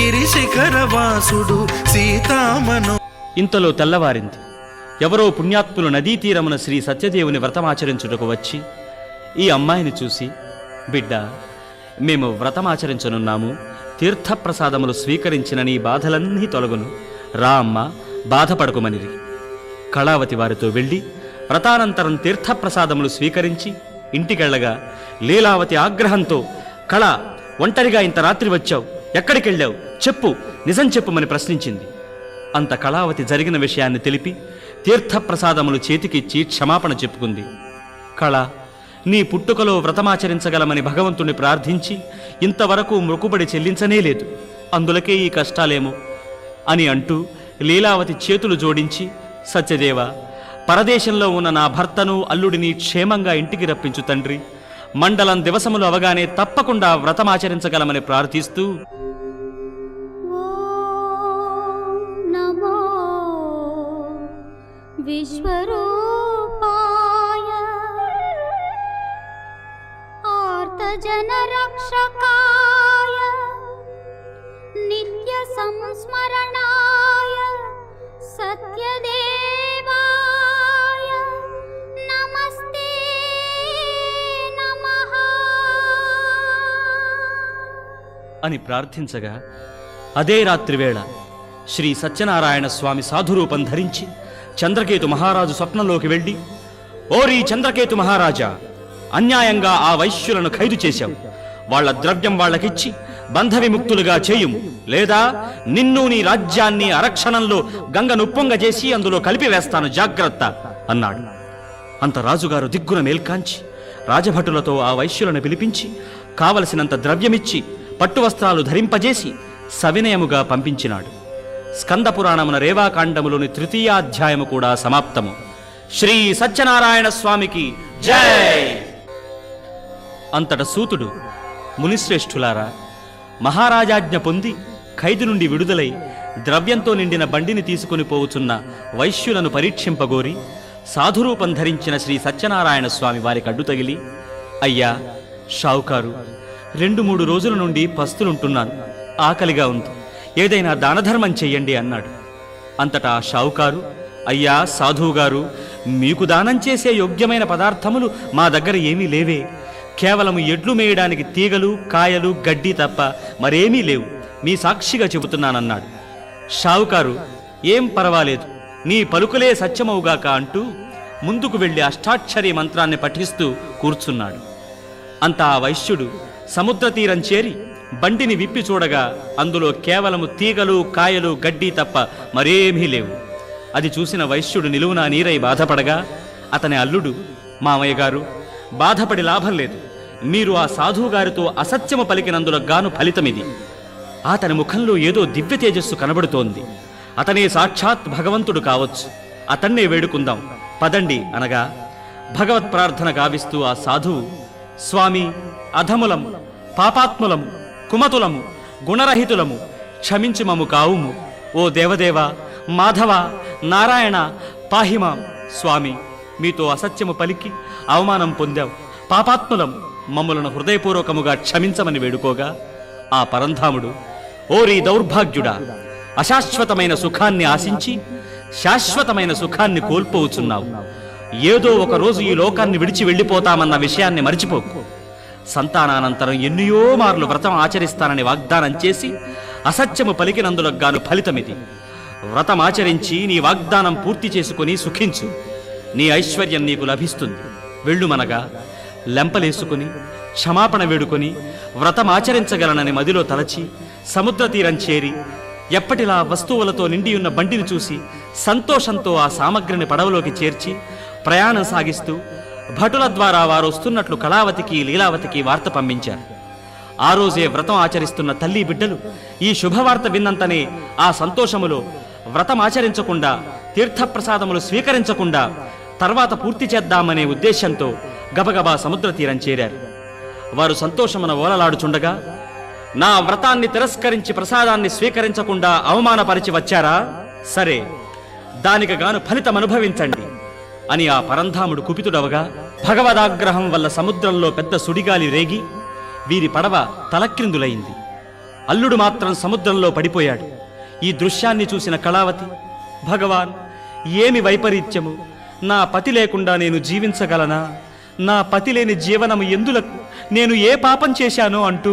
గిరిశిఖరవాసుడు సీతామనో. ఇంతలో తెల్లవారింది. ఎవరో పుణ్యాత్ములు నదీ తీరమున శ్రీ సత్యదేవుని వ్రతమాచరించుటకు వచ్చి ఈ అమ్మాయిని చూసి, బిడ్డ, మేము వ్రతమాచరించనున్నాము, తీర్థప్రసాదములు స్వీకరించిన నీ బాధలన్నీ తొలగును, రా అమ్మ, బాధపడకుమనిరి. కళావతి వారితో వెళ్ళి వ్రతానంతరం తీర్థప్రసాదములు స్వీకరించి ఇంటికెళ్లగా లీలావతి ఆగ్రహంతో, కళ, ఒంటరిగా ఇంత రాత్రి వచ్చావు, ఎక్కడికెళ్ళావు, చెప్పు, నిజం చెప్పుమని ప్రశ్నించింది. అంత కళావతి జరిగిన విషయాన్ని తెలిపి తీర్థప్రసాదములు చేతికిచ్చి క్షమాపణ చెప్పుకుంది. కళ, నీ పుట్టుకలో వ్రతమాచరించగలమని భగవంతుని ప్రార్థించి ఇంతవరకు మొక్కుబడి చెల్లించనే లేదు, అందులకే ఈ కష్టాలేమో అని అంటూ లీలావతి చేతులు జోడించి, సత్యదేవ, పరదేశంలో ఉన్న నా భర్తను అల్లుడిని క్షేమంగా ఇంటికి రప్పించు తండ్రి, మండలం దివసములు అవగానే తప్పకుండా వ్రతమాచరించగలమని ప్రార్థిస్తూ, విశ్వరూపాయ ఆర్తజనరక్షకాయ నిత్య సంస్మరణాయ సత్యదేవాయ నమస్తే నమః అని ప్రార్థించగా అదే రాత్రివేళ శ్రీ సత్యనారాయణ స్వామి సాధురూపం ధరించి చంద్రకేతు మహారాజు స్వప్నంలోకి వెళ్ళి, ఓరీ చంద్రకేతు మహారాజా, అన్యాయంగా ఆ వైశ్యులను ఖైదు చేశావు, వాళ్ల ద్రవ్యం వాళ్లకిచ్చి బంధ విముక్తులుగా చేయుము, లేదా నిన్ను నీ రాజ్యాన్ని అరక్షణంలో గంగనుప్పొంగ చేసి అందులో కలిపివేస్తాను, జాగ్రత్త అన్నాడు. అంత రాజుగారు దిగ్గున మేల్కాంచి రాజభటులతో ఆ వైశ్యులను పిలిపించి కావలసినంత ద్రవ్యమిచ్చి పట్టువస్త్రాలు ధరింపజేసి సవినయముగా పంపించినాడు. స్కంద పురాణమున రేవాకాండములోని 3వ అధ్యాయము కూడా సమాప్తము. శ్రీ సత్యనారాయణ స్వామికి జై. అంతట సూతుడు, మునిశ్రేష్ఠులారా, మహారాజాజ్ఞ పొంది ఖైదు నుండి విడుదలై ద్రవ్యంతో నిండిన బండిని తీసుకుని పోవుచున్న వైశ్యులను పరీక్షింపగోరి సాధురూపం ధరించిన శ్రీ సత్యనారాయణ స్వామి వారికి అడ్డు తగిలి, అయ్యా షావుకారు, 2-3 రోజుల నుండి పస్తులుంటున్నాను, ఆకలిగా ఉంది, ఏదైనా దానధర్మం చెయ్యండి అన్నాడు. అంతటా షావుకారు, అయ్యా సాధువుగారు, మీకు దానం చేసే యోగ్యమైన పదార్థములు మా దగ్గర ఏమీ లేవే, కేవలం ఎడ్లు మేయడానికి తీగలు, కాయలు, గడ్డి తప్ప మరేమీ లేవు, మీ సాక్షిగా చెబుతున్నానన్నాడు. షావుకారు, ఏం పర్వాలేదు, నీ పలుకులే సత్యమవుగాక అంటూ ముందుకు వెళ్లి అష్టాక్షరీ మంత్రాన్ని పఠిస్తూ కూర్చున్నాడు. అంతా ఆ వైశ్యుడు సముద్ర తీరం చేరి బండిని విప్పి చూడగా అందులో కేవలము తీగలు, కాయలు, గడ్డి తప్ప మరేమీ లేవు. అది చూసిన వైశ్యుడు నిలువునా నీరై బాధపడగా అతని అల్లుడు, మామయ్య గారు, బాధపడి లాభం లేదు, మీరు ఆ సాధువుగారితో అసత్యము పలికినందులకు గాను ఫలితమిది. అతని ముఖంలో ఏదో దివ్య తేజస్సు కనబడుతోంది, అతనే సాక్షాత్ భగవంతుడు కావచ్చు, అతన్నే వేడుకుందాం పదండి అనగా భగవత్ ప్రార్థన గావిస్తూ ఆ సాధువు, స్వామి, అధములము, పాపాత్ములము, కుమతులము, గుణరహితులము, క్షమించి మము కావుము, ఓ దేవదేవ, మాధవ, నారాయణ, పాహిమాం. స్వామి, మీతో అసత్యము పలికి అవమానం పొందాం, పాపాత్ములం, మమ్ములను హృదయపూర్వకముగా క్షమించమని వేడుకోగా ఆ పరంధాముడు, ఓరీ దౌర్భాగ్యుడా, అశాశ్వతమైన సుఖాన్ని ఆశించి శాశ్వతమైన సుఖాన్ని కోల్పోవుచున్నావు, ఏదో ఒక రోజు ఈ లోకాన్ని విడిచి వెళ్ళిపోతామన్న విషయాన్ని మరిచిపోకు. సంతానానంతరం ఎన్నో మార్లు వ్రతం ఆచరిస్తానని వాగ్దానం చేసి అసత్యము పలికినందులకు గాను ఫలితమిది. వ్రతమాచరించి నీ వాగ్దానం పూర్తి చేసుకుని సుఖించు, నీ ఐశ్వర్యం నీకు లభిస్తుంది. వెళ్ళుమనగా లెంపలేసుకుని క్షమాపణ వేడుకొని వ్రతమాచరించగలనని మదిలో తలచి సముద్ర తీరం చేరి ఎప్పటిలా వస్తువులతో నిండియున్న బండిని చూసి సంతోషంతో ఆ సామగ్రిని పడవలోకి చేర్చి ప్రయాణం సాగిస్తూ భటుల ద్వారా వారు వస్తున్నట్లు కళావతికి, లీలావతికి వార్త పంపించారు. ఆ రోజే వ్రతం ఆచరిస్తున్న తల్లి బిడ్డలు ఈ శుభవార్త విన్నంతనే ఆ సంతోషములో వ్రతమాచరించకుండా, తీర్థప్రసాదములు స్వీకరించకుండా తర్వాత పూర్తి చేద్దామనే ఉద్దేశంతో గబగబా సముద్ర తీరం చేరారు. వారు సంతోషమున ఓలలాడుచుండగా, నా వ్రతాన్ని తిరస్కరించి ప్రసాదాన్ని స్వీకరించకుండా అవమానపరిచి వచ్చారా? సరే, దానికి గాను ఫలితం అనుభవించండి అని ఆ పరంధాముడు కుపితుడవగా భగవదాగ్రహం వల్ల సముద్రంలో పెద్ద సుడిగాలి రేగి వీరి పడవ తలక్రిందులైంది. అల్లుడు మాత్రం సముద్రంలో పడిపోయాడు. ఈ దృశ్యాన్ని చూసిన కళావతి, భగవాన్, ఏమి వైపరీత్యము! నా పతి లేకుండా నేను జీవించగలనా? నా పతి లేని జీవనము ఎందులకు? నేను ఏ పాపం చేశానో అంటూ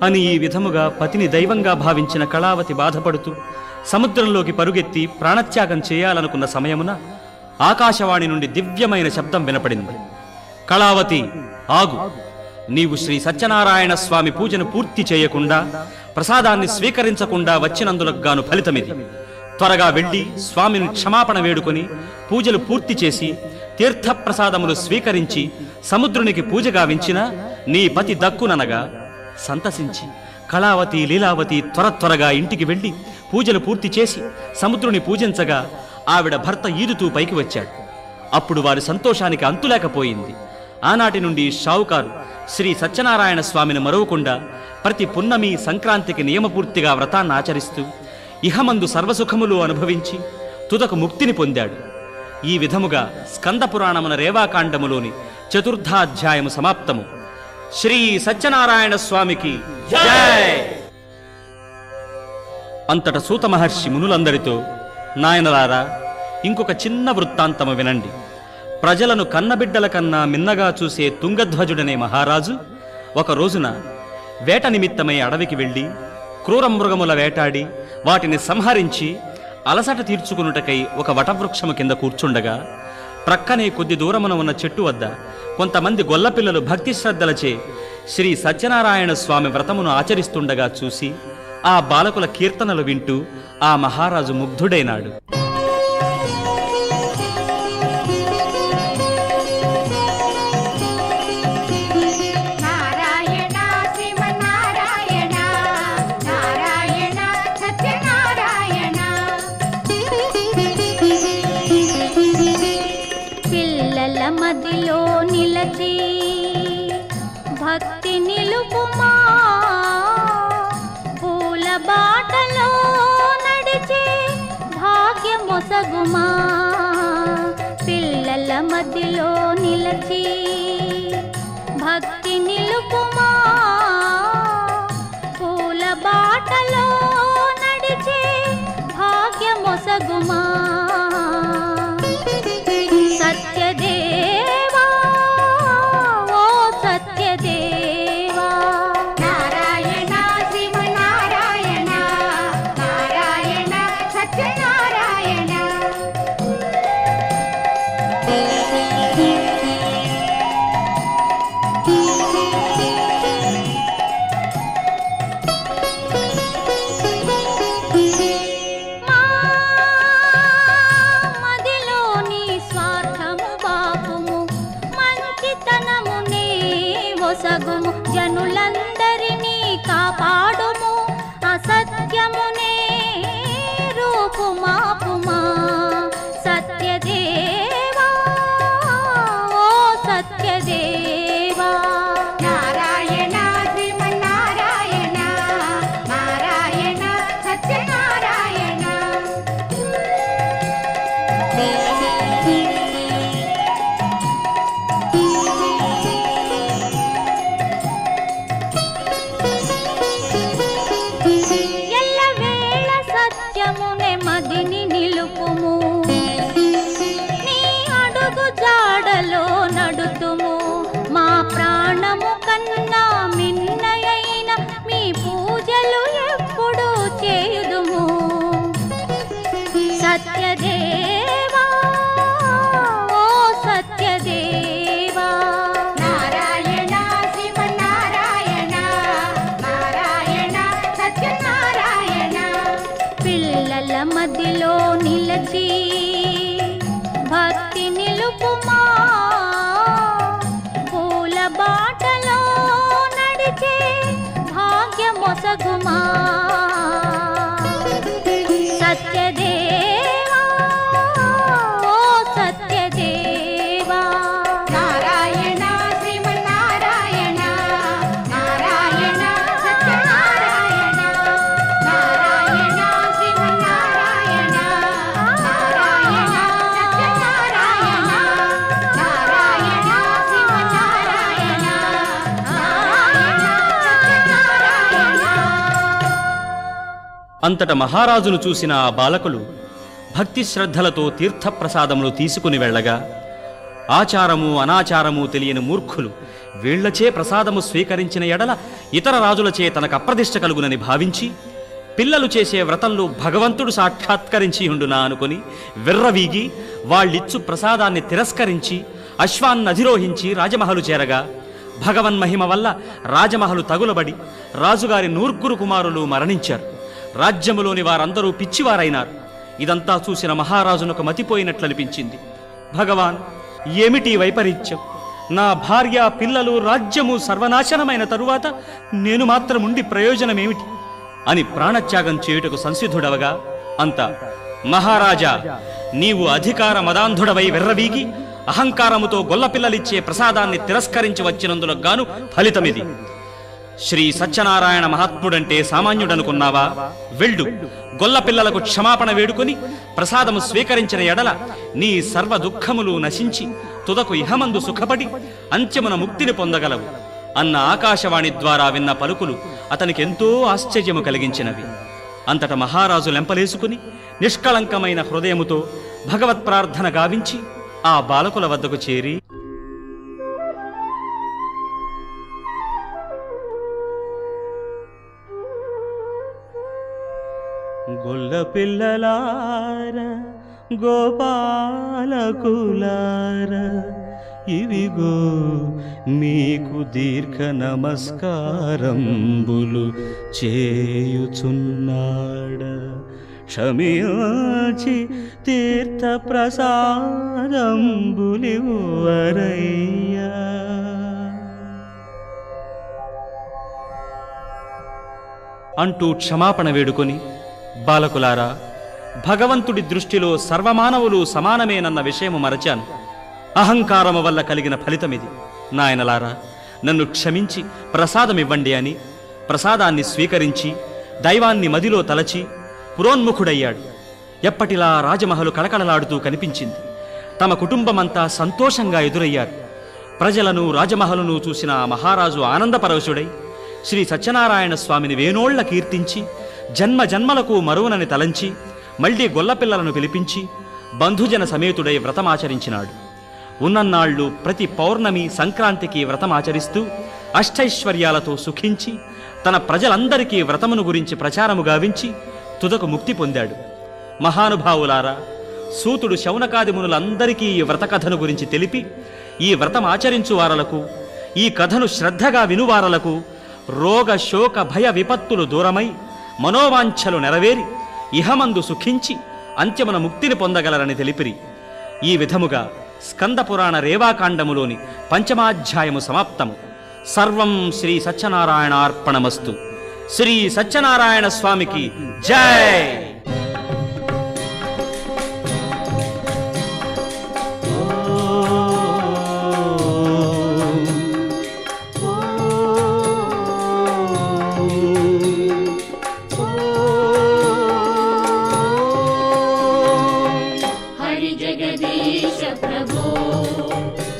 అని ఈ విధముగా పతిని దైవంగా భావించిన కళావతి బాధపడుతూ సముద్రంలోకి పరుగెత్తి ప్రాణత్యాగం చేయాలనుకున్న సమయమున ఆకాశవాణి నుండి దివ్యమైన శబ్దం వినపడింది. కళావతి, ఆగు! నీవు శ్రీ సత్యనారాయణ స్వామి పూజను పూర్తి చేయకుండా, ప్రసాదాన్ని స్వీకరించకుండా వచ్చినందులకు గాను ఫలితమిది. త్వరగా వెళ్ళి స్వామిని క్షమాపణ వేడుకొని పూజలు పూర్తి చేసి తీర్థప్రసాదములు స్వీకరించి సముద్రునికి పూజగా వించిన నీ పతి దక్కుననగా సంతసించి కళావతి, లీలావతి త్వరగా ఇంటికి వెళ్ళి పూజలు పూర్తి చేసి సముద్రుని పూజించగా ఆవిడ భర్త ఈదుతూ పైకి వచ్చాడు. అప్పుడు వారి సంతోషానికి అంతులేకపోయింది. ఆనాటి నుండి షావుకారు శ్రీ సత్యనారాయణ స్వామిని మరవకుండా ప్రతి పున్నమి, సంక్రాంతికి నియమపూర్తిగా వ్రతాన్ని ఆచరిస్తూ ఇహమందు సర్వసుఖములు అనుభవించి తుదకు ముక్తిని పొందాడు. ఈ విధముగా స్కంద పురాణమున రేవాకాండములోని చతుర్థాధ్యాయము సమాప్తము. శ్రీ సత్యనారాయణ స్వామికి జై! అంతట సూత మహర్షి మునులందరితో, నాయనలారా, ఇంకొక చిన్న వృత్తాంతము వినండి. ప్రజలను కన్నబిడ్డల కన్నా మిన్నగా చూసే తుంగధ్వజుడనే మహారాజు ఒక రోజున వేట నిమిత్తమై అడవికి వెళ్ళి క్రూరమృగముల వేటాడి వాటిని సంహరించి అలసట తీర్చుకునుటకై ఒక వటవృక్షము కింద కూర్చుండగా ప్రక్కనే కొద్ది దూరమున ఉన్న చెట్టు వద్ద కొంతమంది గొల్లపిల్లలు భక్తి శ్రద్ధలచే శ్రీ సత్యనారాయణ స్వామి వ్రతమును ఆచరిస్తుండగా చూసి ఆ బాలకుల కీర్తనలు వింటూ ఆ మహారాజు ముగ్ధుడైనాడు. మదిలో నిలచి భక్తి నిలుపుమా, పూల బాటలో మదిలో నిలచి భక్తి నిలుపుమా పూల బాటలో నడిచే భాగ్యమొసగుమా సత్యదేవా ఓ సత్యదేవా నారాయణ శ్రీమన్నారాయణ నారాయణ సత్యనారాయణ మా మదిలోని స్వార్థము బాపుము మంచితనమునే ఒసగుము జనులందరినీ కాపాడుము అసత్యమునే రూపుమాపుమా సత్యదేవా ఓ సత్యదేవా నారాయణ శ్రీమన్నారాయణ నారాయణ సత్యనారాయణ ఎల్లవేళ సత్యమునే మదిని నిలుపుము నీ అడుగు జాడలో నడుతుము మా ప్రాణము కన్నా మిన్నయైన మీ పూజలు ఎప్పుడు చేయుదుము సత్యదేవా ఓ సత్యదేవా నారాయణ శ్రీమన్నారాయణ నారాయణ సత్యనారాయణ పిల్లల మధ్యలో నిలచి భక్తి నిలుపుమా పూల బాటలో నడిచే భాగ్యమొసగుమా సత్యదేవా ఓ సత్యదేవా నారాయణ శ్రీమన్నారాయణ నారాయణ సత్యనారాయణ నారాయణ శ్రీమన్నారాయణ నారాయణ సత్యనారాయణ నారాయణ శ్రీమన్నారాయణ నారాయణ సత్యనారాయణ. అంతట మహారాజును చూసిన ఆ బాలకులు భక్తి శ్రద్ధలతో తీర్థప్రసాదములు తీసుకుని వెళ్ళగా ఆచారము అనాచారము తెలియని మూర్ఖులు వీళ్లచే ప్రసాదము స్వీకరించిన ఎడల ఇతర రాజులచే తనకు అప్రదిష్ట కలుగునని భావించి పిల్లలు చేసే వ్రతంలో భగవంతుడు సాక్షాత్కరించి ఉండునా అనుకుని విర్రవీగి వాళ్ళిచ్చు ప్రసాదాన్ని తిరస్కరించి అశ్వాన్నధిరోహించి రాజమహలు చేరగా భగవన్మహిమ వల్ల రాజమహలు తగులబడి రాజుగారి నూర్గురు కుమారులు మరణించారు. రాజ్యములోని వారందరూ పిచ్చివారైనారు. ఇదంతా చూసిన మహారాజునకు మతిపోయినట్లనిపించింది. భగవాన్, ఏమిటి వైపరీత్యం? నా భార్య పిల్లలు రాజ్యము సర్వనాశనమైన తరువాత నేను మాత్రముండి ప్రయోజనమేమిటి అని ప్రాణత్యాగం చేయుటకు సంసిద్ధుడవగా అంత మహారాజా, నీవు అధికార మదాంధుడవై వెర్రవీగి అహంకారముతో గొల్లపిల్లలిచ్చే ప్రసాదాన్ని తిరస్కరించి వచ్చినందులకు గాను ఫలితమిది. శ్రీ సత్యనారాయణ మహాత్ముడంటే సామాన్యుడనుకున్నావా? వెళ్ళు, గొల్లపిల్లలకు క్షమాపణ వేడుకొని ప్రసాదము స్వీకరించిన ఎడల నీ సర్వ దుఃఖములు నశించి తుదకు ఇహమందు సుఖపడి అంత్యమున ముక్తిని పొందగలవు అన్న ఆకాశవాణి ద్వారా విన్న పలుకులు అతనికెంతో ఆశ్చర్యము కలిగించినవి. అంతట మహారాజు లెంపలేసుకుని నిష్కళంకమైన హృదయముతో భగవత్ ప్రార్థన గావించి ఆ బాలకుల వద్దకు చేరి, గొల్ల పిల్లలార గోపాలకులార ఇవిగో మీకు దీర్ఘ నమస్కారంబులు చేయుచున్నాడ. క్షమించి తీర్థ ప్రసాదంబులివ్వరయ్యా. అంటూ క్షమాపణ వేడుకొని, బాలకులారా, భగవంతుడి దృష్టిలో సర్వమానవులు సమానమేనన్న విషయము మరచాను. అహంకారము వల్ల కలిగిన ఫలితమిది. నాయనలారా, నన్ను క్షమించి ప్రసాదమివ్వండి అని ప్రసాదాన్ని స్వీకరించి దైవాన్ని మదిలో తలచి పురోన్ముఖుడయ్యాడు. ఎప్పటిలా రాజమహలు కళకళలాడుతూ కనిపించింది. తమ కుటుంబమంతా సంతోషంగా ఎదురయ్యారు. ప్రజలను రాజమహలును చూసిన ఆ మహారాజు ఆనందపరవశుడై శ్రీ సత్యనారాయణ స్వామిని వేనోళ్ల కీర్తించి జన్మ జన్మలకు మరువనని తలంచి మళ్లీ గొల్లపిల్లలను పిలిపించి బంధుజన సమేతుడై వ్రతమాచరించినాడు. ఉన్నన్నాళ్లు ప్రతి పౌర్ణమి సంక్రాంతికి వ్రతమాచరిస్తూ అష్టైశ్వర్యాలతో సుఖించి తన ప్రజలందరికీ వ్రతమును గురించి ప్రచారము గావించి తుదకు ముక్తి పొందాడు. మహానుభావులారా, సూతుడు శౌనకాది మునులందరికీ ఈ వ్రతకథను గురించి తెలిపి ఈ వ్రతమాచరించు వారలకు, ఈ కథను శ్రద్ధగా వినువారలకు రోగ శోక భయ విపత్తులు దూరమై మనోవాంఛలు నెరవేరి ఇహమందు సుఖించి అంత్యమున ముక్తిని పొందగలరని తెలిపిరి. ఈ విధముగా స్కందపురాణ రేవాకాండములోని పంచమాధ్యాయము సమాప్తము. సర్వం శ్రీ సత్యనారాయణార్పణమస్తు. శ్రీ సత్యనారాయణ స్వామికి జై. हरि जगदीश प्रभो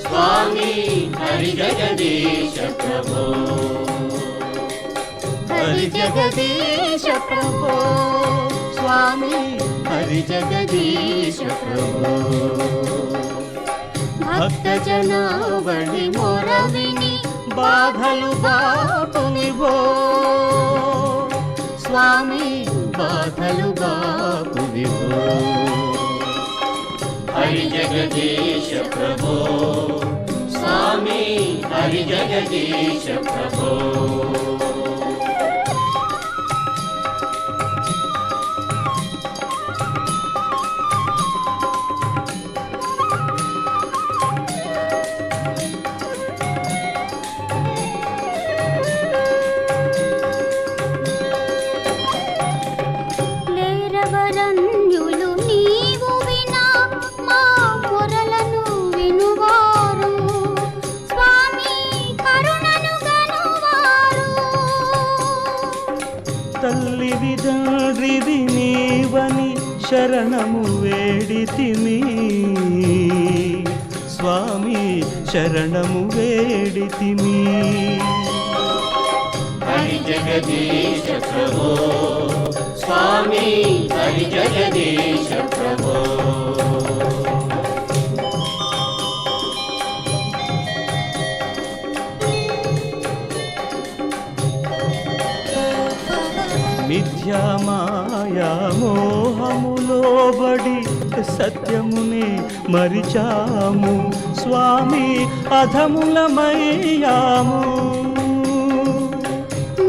स्वामी हरि जगदीश प्रभो हरि जगदीश प्रभो स्वामी हरि जगदीश प्रभो भक्त जनावळि मोरविनि बाधलु बापुनिवो स्वामी बाधलु बापुनिवो हरि जगदीश प्रभो स्वामी हरि जगदीश प्रभो లేరవరన్యులు నీవు వినా మా మొరలను వినువారు స్వామి కరుణను గనువారు. తల్లి విదండ్రివి నీవని శరణము వేడితిమి స్వామి శరణము వేడితిమి. हरि जगदीश प्रभो स्वामी हरि जगदीश प्रभो మిథ్యా మాయా మోహములోబడి సత్యమునే మరిచాము స్వామి అధములమయ్యాము.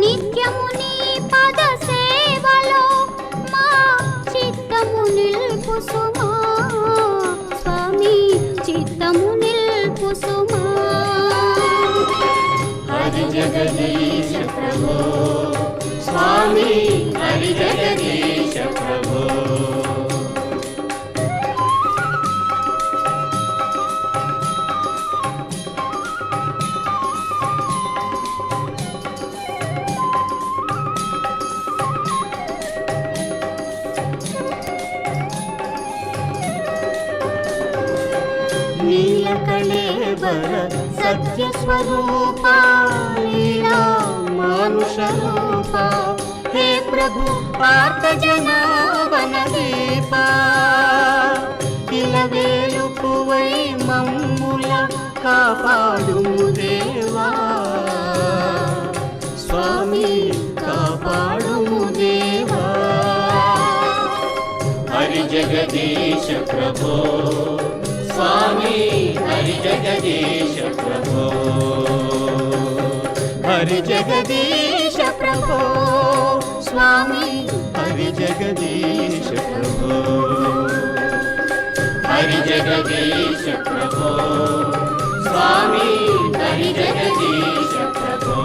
నిత్యము నీ పద సేవలో మా చిత్తము నిల్పుసుమా స్వామి చిత్తము నిల్పుసుమా. हरि जगदीश प्रभो स्वामी हरि जगदीश प्रभो నీలకళేబర సత్య స్వరూప లీలా మానుష రూప హే ప్రభు పార్థ జనావన దీప ఇలవేలుపువై మమ్ముల కాపాడుము దేవా స్వామి కాపాడుము దేవా. हरि जगदीश प्रभो स्वामी हरि जगदीश प्रभो హరి జగదీశ ప్రభో స్వామి హరి జగదీశ ప్రభో हरि जगदीश प्रभो स्वामी हरि जगदीश प्रभो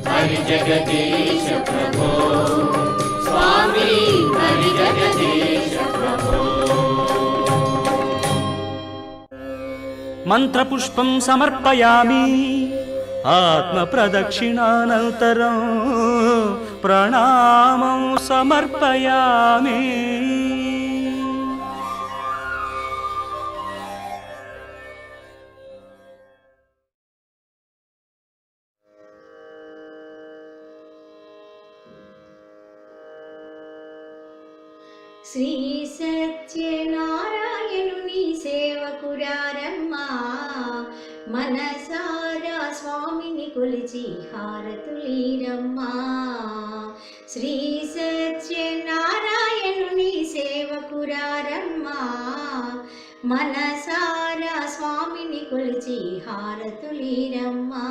हरि जगदीश प्रभो स्वामी हरि जगदीश प्रभो మంత్రపుష్పం సమర్పయామి. ఆత్మ ప్రదక్షిణానంతరం ప్రణామం సమర్పయామి. శ్రీ సత్యనారాయణుని సేవకురారమ్మా మనసారా స్వామిని కొలిచి హారతులీరమ్మా శ్రీ సత్యనారాయణుని సేవకురారమ్మా మనసారా స్వామిని కొలిచి హారతులీరమ్మా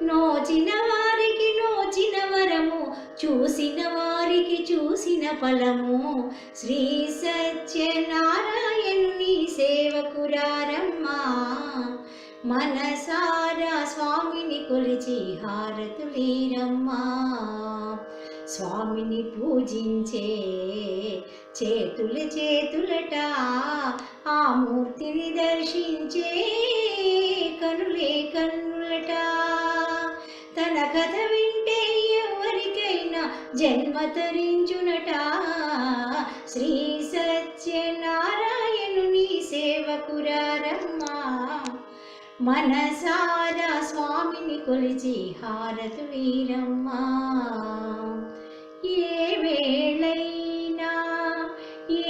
నోచిన వారికి నోచిన వరము చూసిన వారికి చూసిన ఫలము శ్రీ సత్యనారాయణుని సేవకురారమ్మా మనసారా స్వామిని కొలిచి హారతులీరమ్మా స్వామిని పూజించే చేతులట ఆ మూర్తిని దర్శించే కనులే కన్నులట తన కథ వింటే ఎవరికైనా జన్మ తరించునట శ్రీ సత్యనారాయణుని సేవకురారమ్మా మనసారా స్వామిని కొలిచి హారతులీరమ్మా ఏ వేళైనా ఏ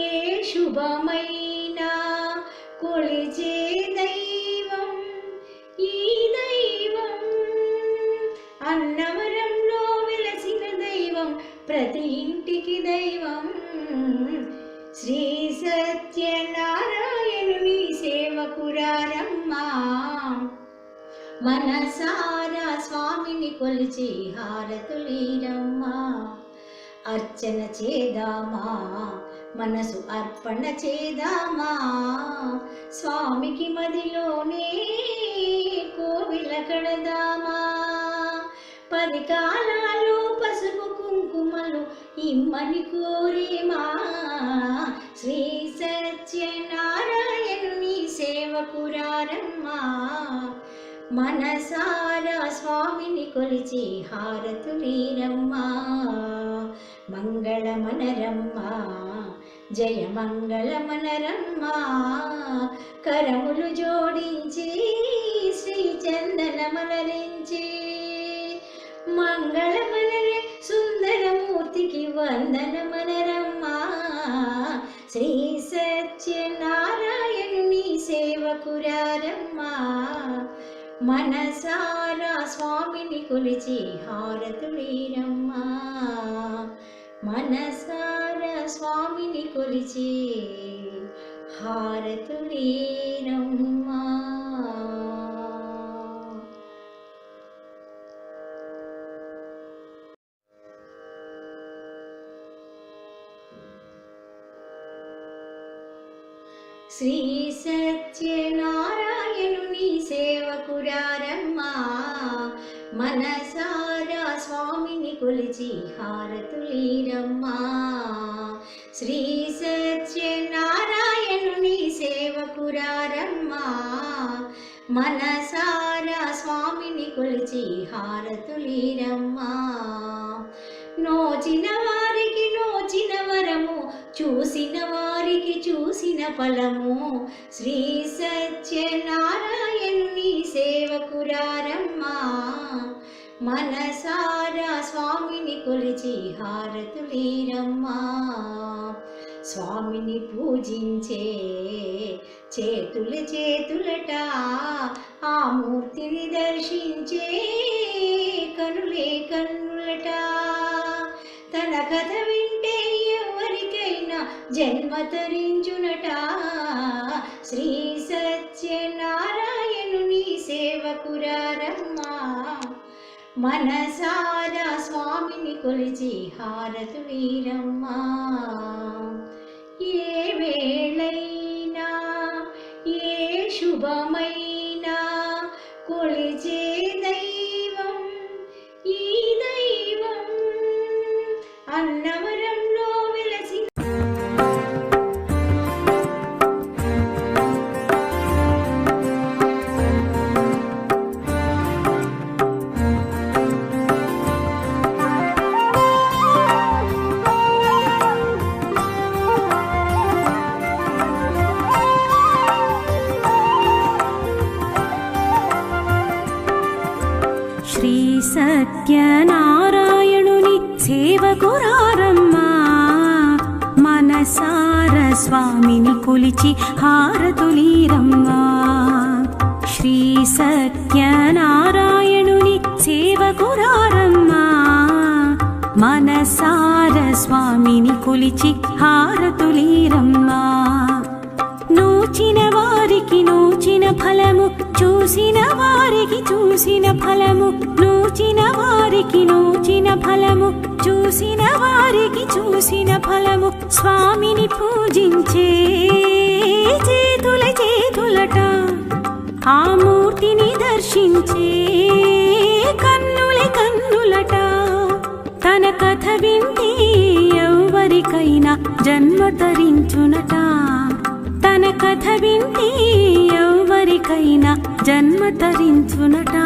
శుభమైనా కొలిచే దైవం ఈ దైవం అన్నవరంలో వెలసిన దైవం ప్రతి ఇంటికి దైవం శ్రీ సత్యనారాయణుని సేవకురారమ్మా మనసారా స్వామిని కొలిచి హారతులీరమ్మా అర్చన చేదామా మనసు అర్పణ చేదామా స్వామికి మదిలోనే కోవిల కడదామా 10 కాలాలు పసుపు కుంకుమలు ఇమ్మని కోరేమా శ్రీ సత్యనారాయణుని సేవకురారమ్మా మనసారా స్వామిని కొలిచి హారతులీరమ్మా మంగళమనరమ్మా జయ మంగళమనరమ్మా కరములు జోడించి శ్రీ చందనమలరించి మంగళమనరే సుందరమూర్తికి వందనమనరమ్మా శ్రీ సత్యనారాయణుని సేవకురారమ్మా మనసారా స్వామిని కొలిచి హారతులీరమ్మా మనసారా స్వామిని కొలిచి హారతులీరమ్మా శ్రీ సత్యనారాయణుని సేవకురారమ్మా మనసారా స్వామిని కొలిచి హారతులీరమ్మా శ్రీ సత్యనారాయణుని సేవకురారమ్మా మనసారా స్వామిని కొలిచి హారతులీరమ్మా నోచిన వారికి నోచిన వరము చూసిన వారికి చూసిన ఫలము శ్రీ సత్యనారాయణుని సేవకురారమ్మా మనసారా స్వామిని కొలిచి హారతులీరమ్మా స్వామిని పూజించే చేతులట ఆ మూర్తిని దర్శించే కనులే కన్నులట తన కథ వింటే ఎవరికైనా జన్మ తరించునట శ్రీ సత్యనారాయణుని సేవకురారమ్మా మనసారా స్వామిని కొలిచి హారతులీరమ్మా ఏ వేళైనా ఏ శుభమైనా కొలిచే దైవం ఈ దైవం అన్నవరంలో వెలసిన శ్రీ సత్యనారాయణుని సేవకురారమ్మా మనసార స్వామిని కొలిచి హారతులీరమ్మా శ్రీ సత్యనారాయణుని సేవకురారమ్మా మనసార స్వామిని కొలిచి హారతులీరమ్మా నోచిన వారికి నోచిన ఫలము చూసిన వారికి చూసిన ఫలము నోచిన వారికి నోచిన ఫలము చూసిన వారికి చూసిన ఫలము స్వామిని పూజించే చేతుల చేతులట ఆ మూర్తిని దర్శించే కన్నుల కన్నులట తన కథ వింటే ఎవరికైనా జన్మ తరించునట తన కథ వింటే ఎవరికైనా జన్మ తరించునట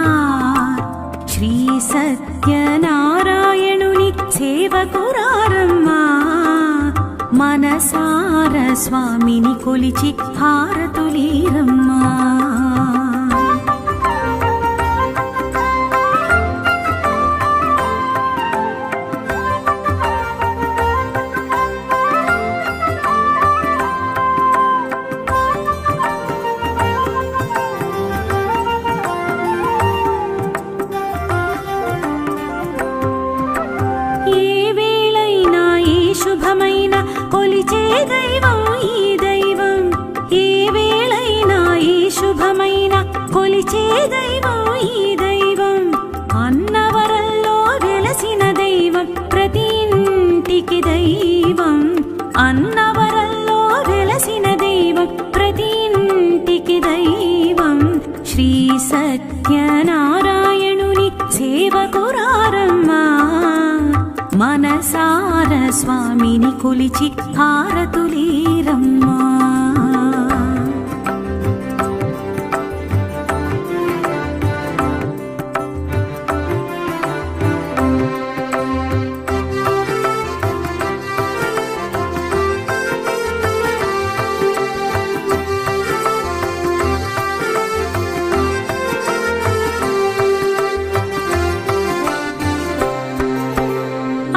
శ్రీ సత్యనారాయణుని సేవకురారమ్మా మనసార స్వామిని కొలిచి హారతులీరమ్మా కొలిచే దైవం ఈ దైవం ఏ వేళైనా ఈ శుభమైన కొలిచే దైవం ఈ దైవం అన్నవరంలో వెలసిన దైవం ప్రతి ఇంటికి దైవం అన్నవరంలో వెలసిన దైవం ప్రతి ఇంటికి దైవం శ్రీ సత్యనారాయణుని సేవకురారమ్మా మనసార స్వామిని కొలిచి హారతులీరమ్మా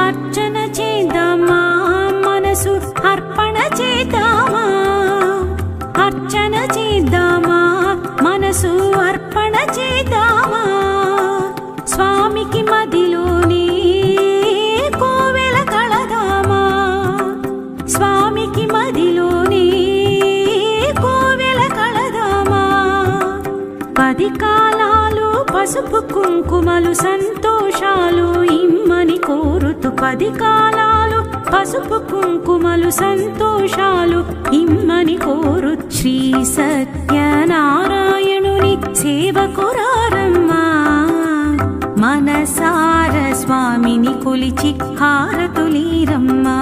అర్చన చేద్దామా మనసు అర్పణ చేద్దామా అర్చన చేద్దామా మనసు అర్పణ చేద్దామా స్వామికి మదిలోనే కోవెల కళదామా స్వామికి మదిలోనే కోవెల కళదామా 10 కాలాలు పసుపు కుంకుమలు సంతోషాలు ఇమ్మని కోరుతూ 10 కాలాలు పసుపు కుంకుమలు సంతోషాలు ఇమ్మని కోరు శ్రీ సత్యనారాయణుని సేవకురారమ్మా మనసార స్వామిని కొలిచి హారతులీరమ్మా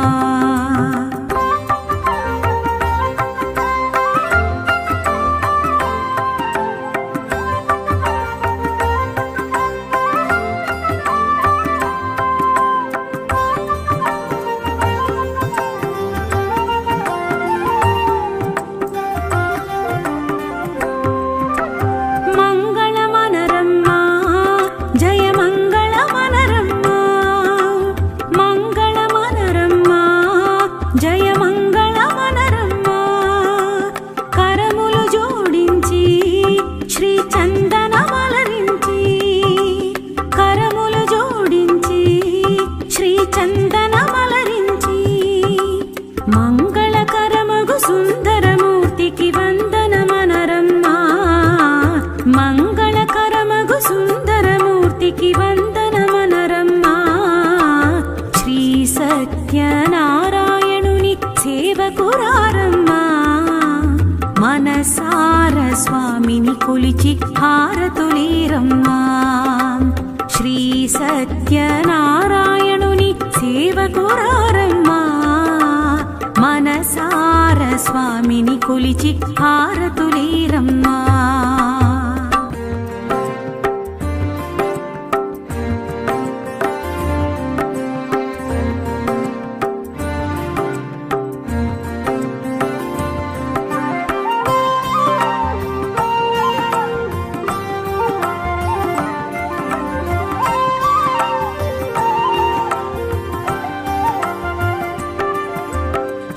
మంగళకరమగు సుందరమూర్తికి వందనమనరమ్మా మంగళకరమగు సుందరమూర్తికి వందనమనరమ్మా శ్రీ సత్యనారాయణుని సేవకురారమ్మా మనసార స్వామిని కొలిచి హారతులీరమ్మా శ్రీ సత్యనారాయణుని సేవకురారమ్మా మనసార స్వామిని కొలిచి హారతులీరమ్మా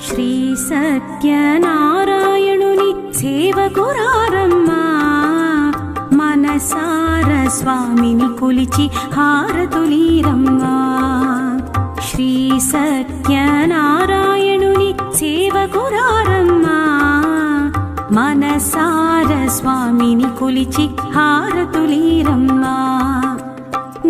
శ్రీ సత్యనారాయణుని సేవకురారమ్మా మనసార స్వామిని కొలిచి హారతులీరమ్మా శ్రీ సత్యనారాయణుని సేవకురారమ్మా మనసార స్వామిని కొలిచి హారతులీరమ్మా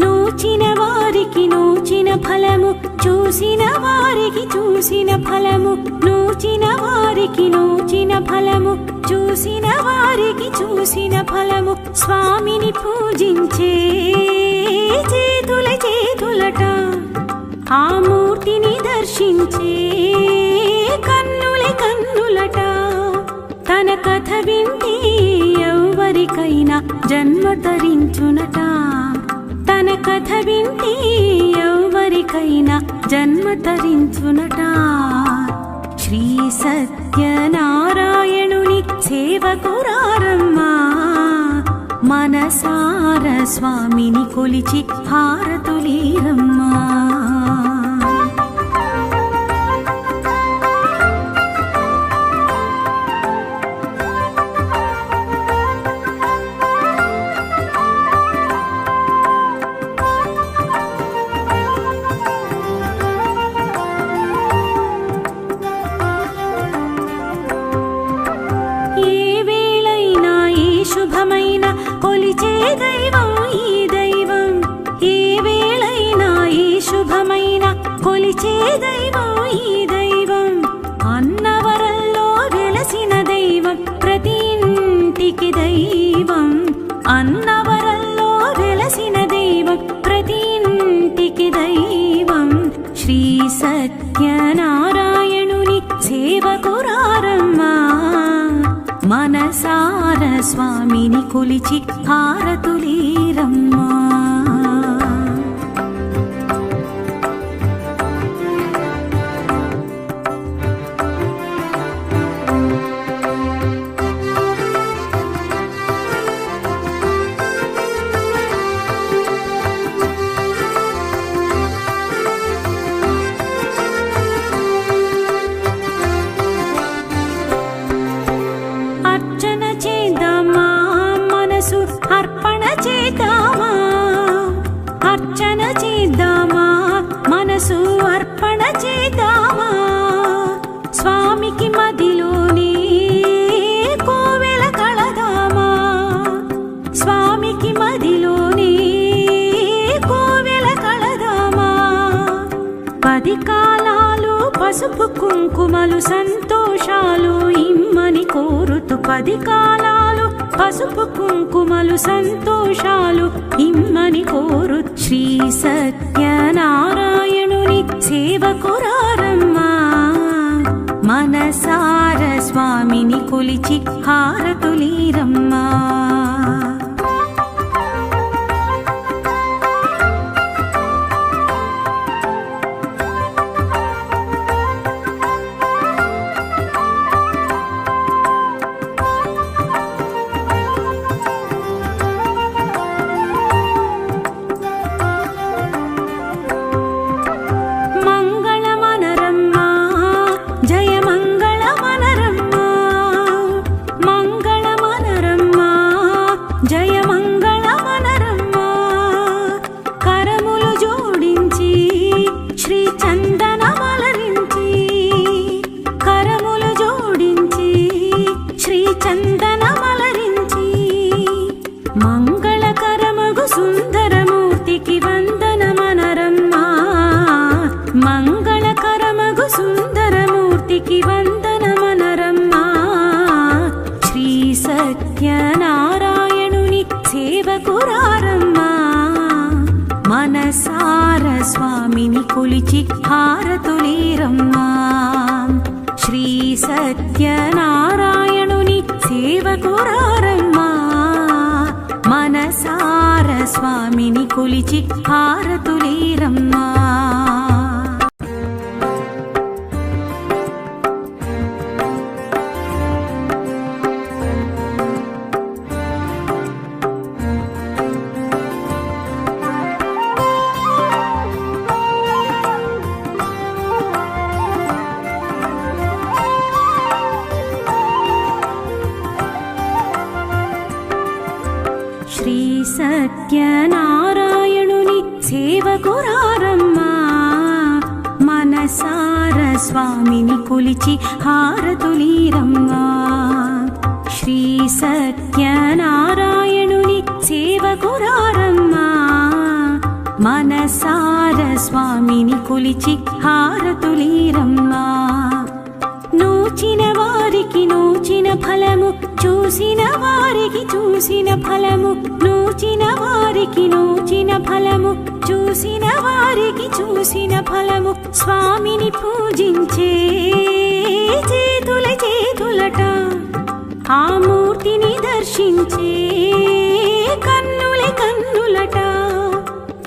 నూచిన వారికి నూచిన ఫలము చూసిన వారికి చూసిన ఫలము నూచిన వారికి నూచిన ఫలము చూసిన వారికి చూసిన ఫలము స్వామిని పూజించే చేతుల చేతులట ఆ మూర్తిని దర్శించే కన్నుల కన్నులట తన కథ వింటే ఎవరికైనా జన్మ తరించునట తన కథ వింటే ఎవరికైనా జన్మ తరించునట శ్రీ సత్యనారాయణుని సేవకురారమ్మా మనసార స్వామిని కొలిచి హారతులీరమ్మా శుభమైన కొలిచే దైవం ఈ దైవం ఏ వేళైనా ఈ శుభమైన కొలిచే దైవం ఈ దైవం అన్నవరంలో వెలసిన దైవం ప్రతి ఇంటికి దైవం అన్నవరంలో వెలసిన దైవం ప్రతి ఇంటికి దైవం శ్రీ సత్యనారాయణుని సేవకురారమ్మా మనసార స్వామిని కొలిచి హారతులీరమ్మా అర్చన చేద్దామా మనసు అర్పణ చేద్దామా అర్చన చేద్దామా మనసు అర్పణ చేద్దామా స్వామికి మదిలోనే కోవెల కళదామా స్వామికి మదిలోనే కోవెల కళదామా 10 కాలాలు పసుపు కుంకుమలు సంతోషాలు ఇమ్మని కోరుతూ 10 కాలాలు పసుపు కుంకుమలు సంతోషాలు ఇమ్మని కోరు శ్రీ సత్యనారాయణుని సేవకురారమ్మా మనసార స్వామిని కొలిచి హారతులీరమ్మా సత్యనారాయణుని సేవకురారమ్మా మనసార స్వామిని కొలిచి హారతులీరమ్మా శ్రీ సత్యనారాయణుని సేవకురారమ్మా మనసార స్వామిని కొలిచి హారతులీరమ్మా సేవకురారమ్మా మనసార స్వామిని కొలిచి హారతులీరమ్మా శ్రీ సత్యనారాయణుని సేవకురారమ్మా మనసార స్వామిని కొలిచి హారతులీరమ్మా నూచిన వారికి నూచిన ఫలము చూసిన వారికి చూసిన ఫలము నూచిన వారికి నూచిన ఫలము చూసిన వారికి చూసిన ఫలము స్వామిని పూజించే చేతుల చేతులట ఆ మూర్తిని దర్శించే కన్నుల కన్నులట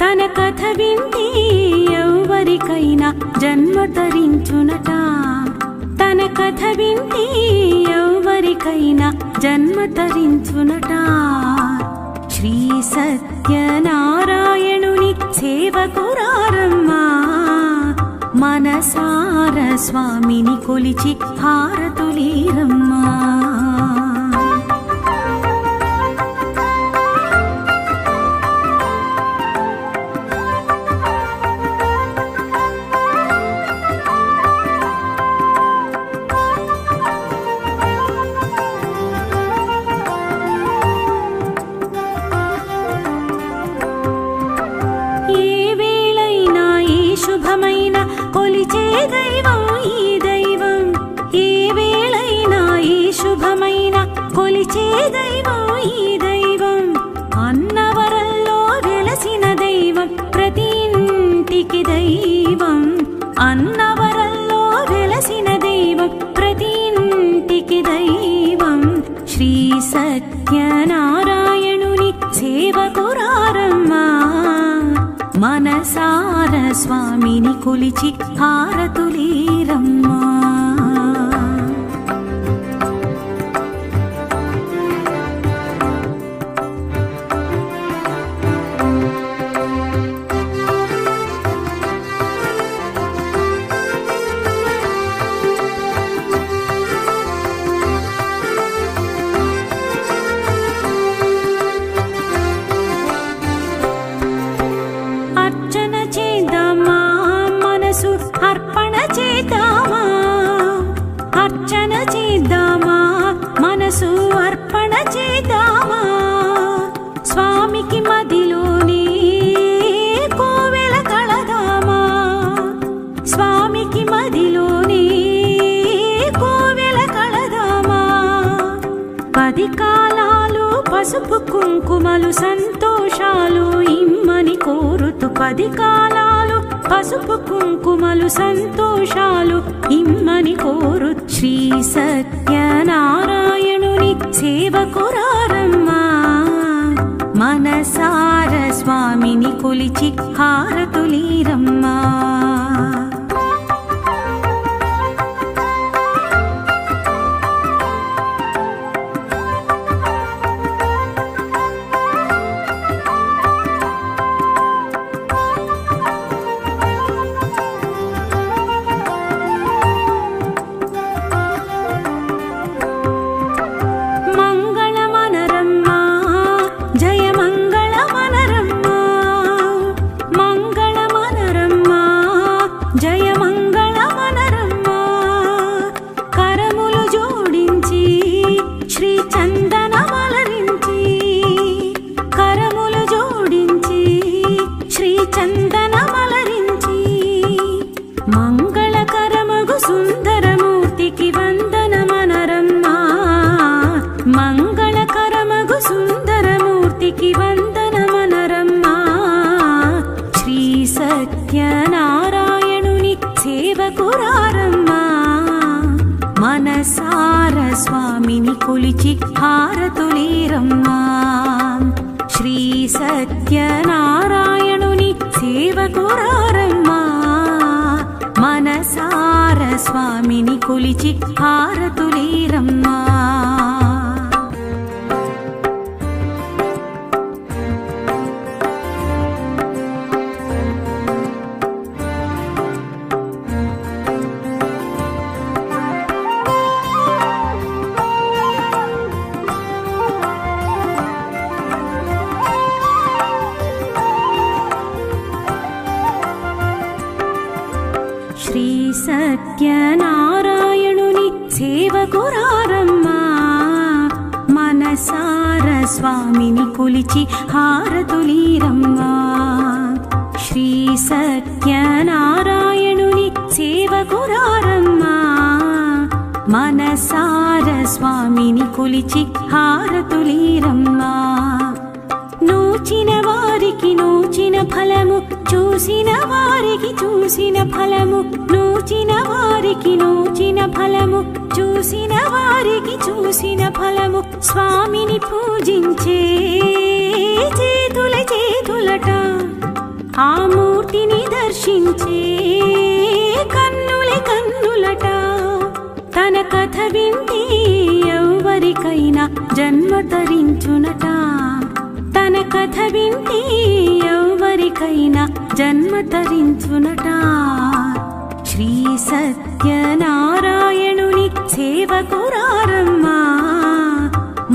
తన కథ వింటే ఎవరికైనా జన్మ తరించునట తన కథ వింటే ఎవరికైనా జన్మ తరించునట శ్రీ సత్యనారాయణుని సేవకురారమ్మా మనసార స్వామిని కొలిచి హారతులీరమ్మా శుభమైన కొలిచే దైవం ఈ దైవం ఏ వేళైనా ఈ శుభమైన కొలిచే దైవం ఈ దైవం అన్నవరంలో వెలసిన దైవం ప్రతి ఇంటికి దైవం అన్నవరంలో వెలసిన దైవం ప్రతి ఇంటికి దైవం శ్రీ సత్యనారాయణుని సేవకురారమ్మా మనసార స్వామిని కొలిచి హారతులీరమ్మా అర్చన చేద్దామా మనసు అర్పణ చేద్దామా స్వామికి మదిలోనే కోవెల కళదామా స్వామికి మదిలోనే కోవెల కళదామా 10 కాలాలు పసుపు కుంకుమలు సంతోషాలు ఇమ్మని కోరుతూ 10 కాలాలు పసుపు కుంకుమలు సంతోషాలు ఇమ్మని కోరు శ్రీ సత్యనారాయణుని సేవకురారమ్మా మనసార స్వామిని కొలిచి హారతులీరమ్మా సత్యనారాయణుని సేవకురారమ్మా మనసార స్వామిని కొలిచి హారతులీరమ్మా శ్రీ సత్యనారాయణుని సేవకురారమ్మా మనసార స్వామిని కొలిచి హారతులీరమ్మా సత్యనారాయణుని సేవకురారమ్మా మనసార స్వామిని కొలిచి హారతులీరమ్మా శ్రీ సత్యనారాయణుని సేవకురారమ్మా మనసార స్వామిని కొలిచి హారతులీరమ్మా నోచిన వారికి నోచిన ఫలము చూసిన వారికి చూసిన ఫలము నోచిన వారికి నోచిన ఫలము చూసిన వారికి చూసిన ఫలము స్వామిని పూజించే చేతుల చేతులట ఆ మూర్తిని దర్శించే కన్నుల కన్నులట తన కథ వింటే ఎవరికైనా జన్మ తరించునట తన కథ వింటే ఎవరికైనా జన్మ తరించునట శ్రీ సత్యనారాయణుని సేవకురారమ్మా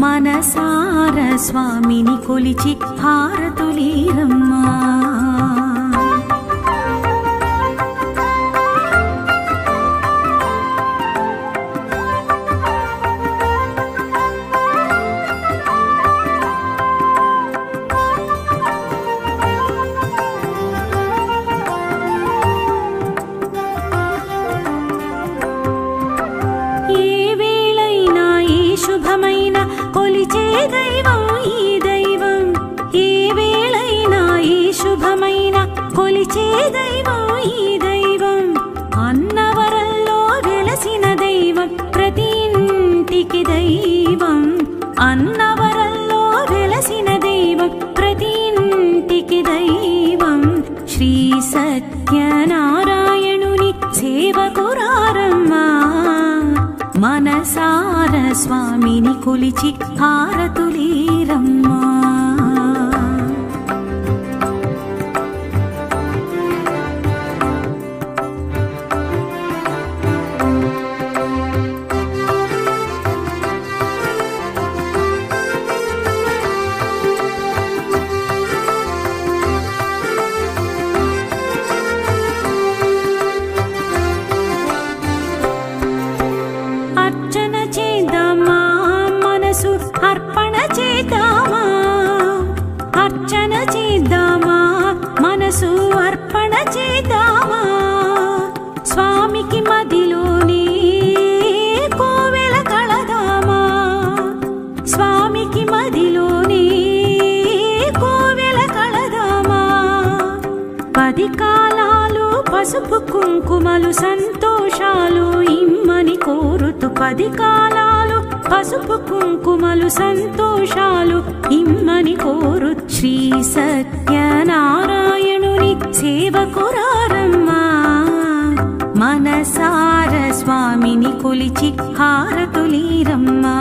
మనసార స్వామిని కొలిచి హారతులీరమ్మా కొలిచే దైవం ఈ దైవం ఏ వేళైనా ఈ శుభమైన కొలిచే దైవం ఈ దైవం అన్నవరంలో వెలసిన దైవం ప్రతి ఇంటికి దైవం అన్నవరంలో వెలసిన దైవం ప్రతి ఇంటికి దైవం శ్రీ సత్యనారాయణుని సేవకురారమ్మా మనసార స్వామిని కొలిచి హారతులీరమ్మా అర్చన చేద్దామా మనసు అర్పణ చేద్దామా అర్చన చేద్దామా మనసు అర్పణ చేద్దామా స్వామికి మదిలోనే కోవెల కళదామా స్వామికి మదిలోనే కోవెల కళదామా 10 కాలాలు పసుపు కుంకుమలు సంతోషాలు ఇమ్మని కోరుతూ 10 కాలాలు పసుపు కుంకుమలు సంతోషాలు ఇమ్మని కోరు శ్రీ సత్యనారాయణుని సేవకురారమ్మా మనసార స్వామిని కొలిచి హారతులీరమ్మా